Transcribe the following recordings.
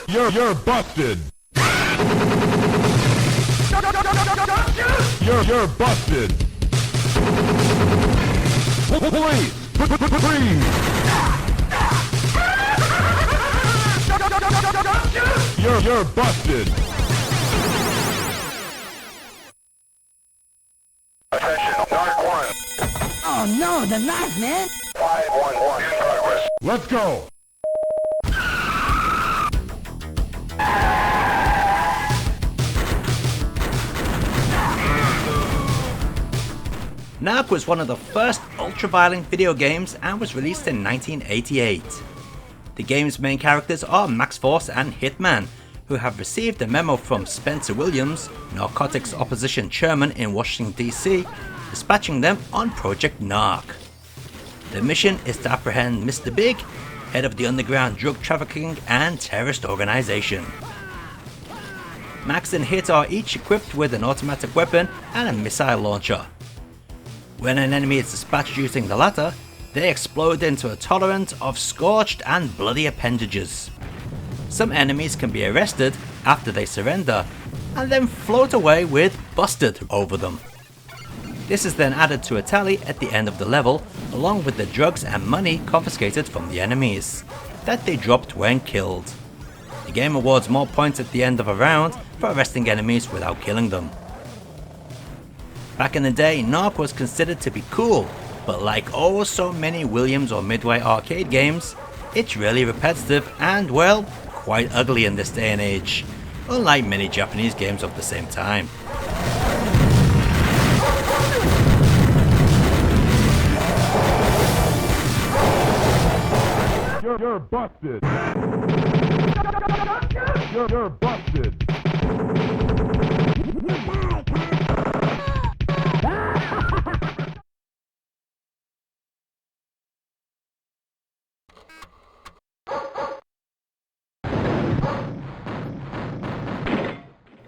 You're busted. You're busted. Please. You're busted. Attention, Narc 1. Oh no, the Narc, man! 511 in progress. Let's go. Narc was one of the first ultra-violent video games and was released in 1988. The game's main characters are Max Force and Hitman, who have received a memo from Spencer Williams, narcotics opposition chairman in Washington DC, dispatching them on Project Narc. The mission is to apprehend Mr. Big, head of the underground drug trafficking and terrorist organization. Max and Hit are each equipped with an automatic weapon and a missile launcher. When an enemy is dispatched using the latter, they explode into a torrent of scorched and bloody appendages. Some enemies can be arrested after they surrender, and then float away with "busted" over them. This is then added to a tally at the end of the level, along with the drugs and money confiscated from the enemies that they dropped when killed. The game awards more points at the end of a round for arresting enemies without killing them. Back in the day, Narc was considered to be cool, but like oh so many Williams or Midway arcade games, it's really repetitive and, well, quite ugly in this day and age, unlike many Japanese games of the same time. You're busted. You're busted.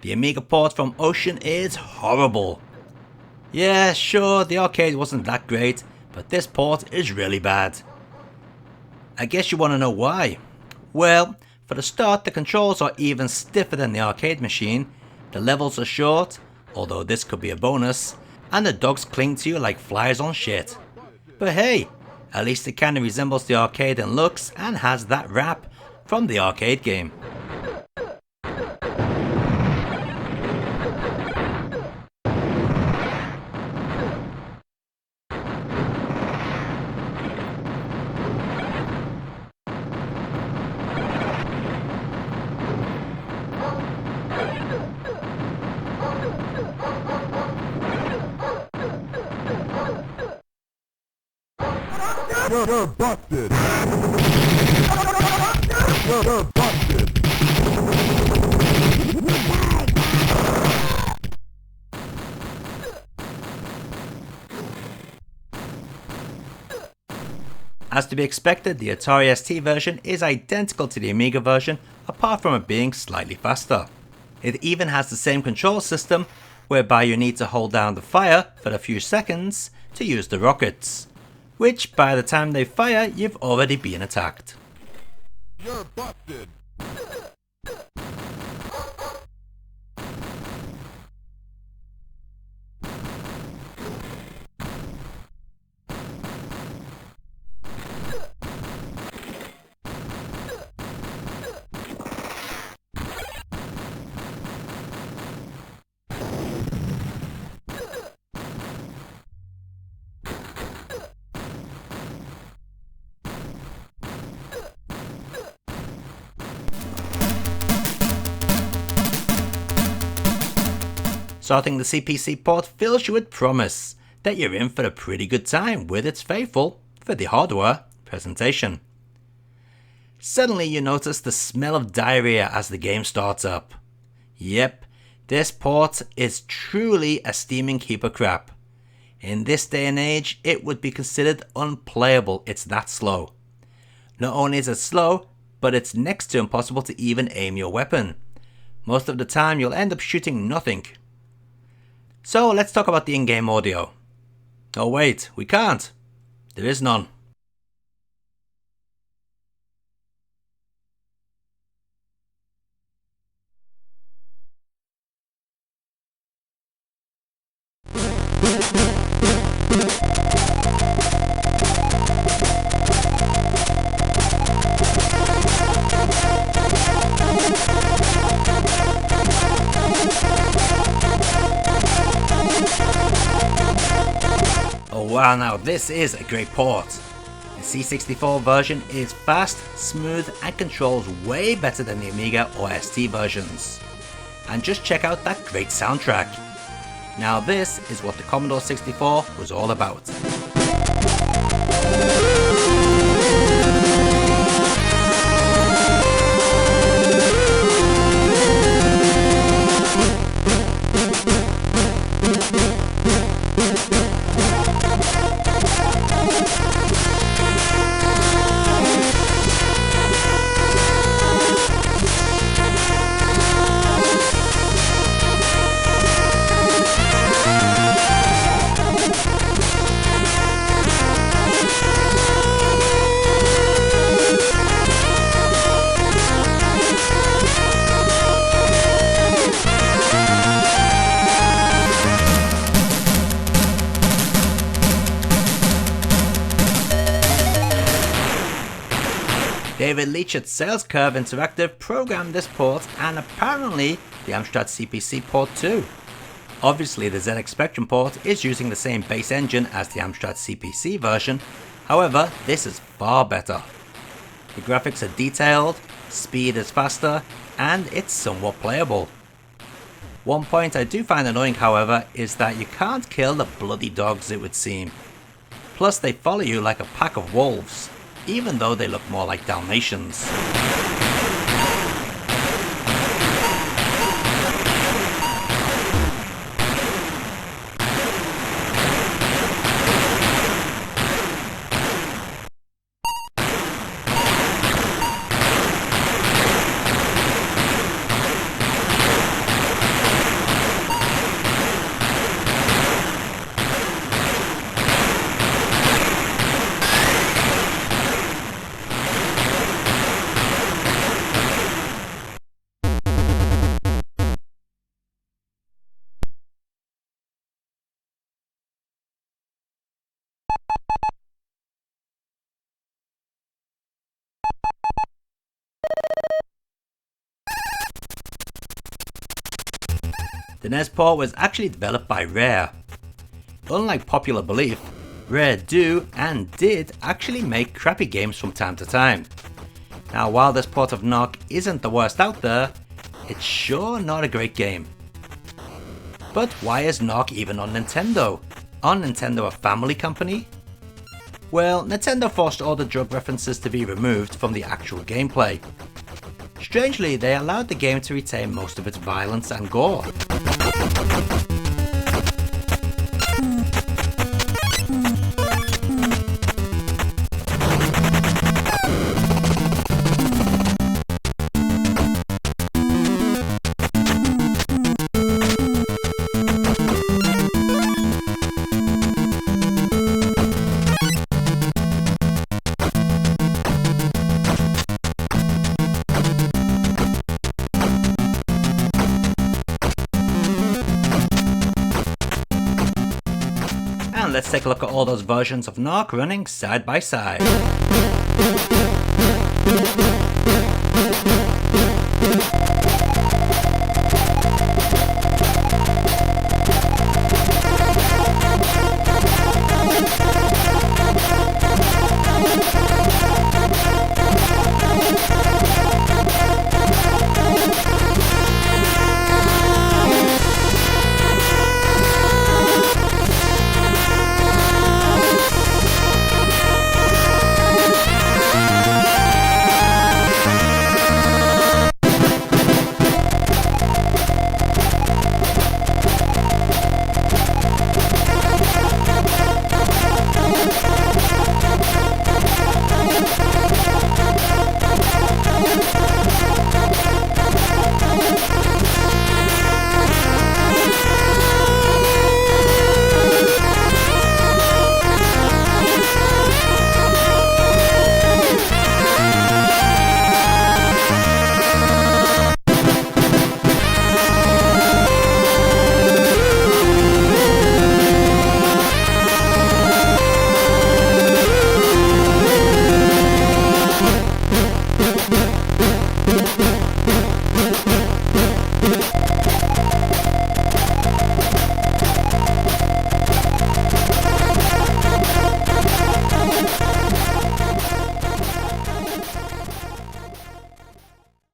The Amiga port from Ocean is horrible. Yeah, sure, the arcade wasn't that great, but this port is really bad. I guess you want to know why. Well, for the start, the controls are even stiffer than the arcade machine, the levels are short, although this could be a bonus, and the dogs cling to you like flies on shit. But hey, at least it kinda resembles the arcade in looks and has that rap from the arcade game. You're busted. You're busted. As to be expected, the Atari ST version is identical to the Amiga version, apart from it being slightly faster. It even has the same control system, whereby you need to hold down the fire for a few seconds to use the rockets, which by the time they fire, you've already been attacked. You're busted. Starting the CPC port fills you with promise that you're in for a pretty good time with its faithful, for the hardware, presentation. Suddenly you notice the smell of diarrhea as the game starts up. Yep, this port is truly a steaming heap of crap. In this day and age, it would be considered unplayable, it's that slow. Not only is it slow, but it's next to impossible to even aim your weapon. Most of the time you'll end up shooting nothing. So let's talk about the in-game audio. Oh wait, we can't. There is none. Wow, now this is a great port. The C64 version is fast, smooth and controls way better than the Amiga or ST versions. And just check out that great soundtrack. Now this is what the Commodore 64 was all about. David Leach at Sales Curve Interactive programmed this port and apparently the Amstrad CPC port too. Obviously the ZX Spectrum port is using the same base engine as the Amstrad CPC version, however this is far better. The graphics are detailed, speed is faster, and it's somewhat playable. One point I do find annoying however is that you can't kill the bloody dogs, it would seem. Plus they follow you like a pack of wolves, even though they look more like Dalmatians. The NES port was actually developed by Rare. Unlike popular belief, Rare do and did actually make crappy games from time to time. Now while this port of Narc isn't the worst out there, it's sure not a great game. But why is Narc even on Nintendo? Aren't Nintendo a family company? Well, Nintendo forced all the drug references to be removed from the actual gameplay. Strangely, they allowed the game to retain most of its violence and gore. And let's take a look at all those versions of Narc running side by side.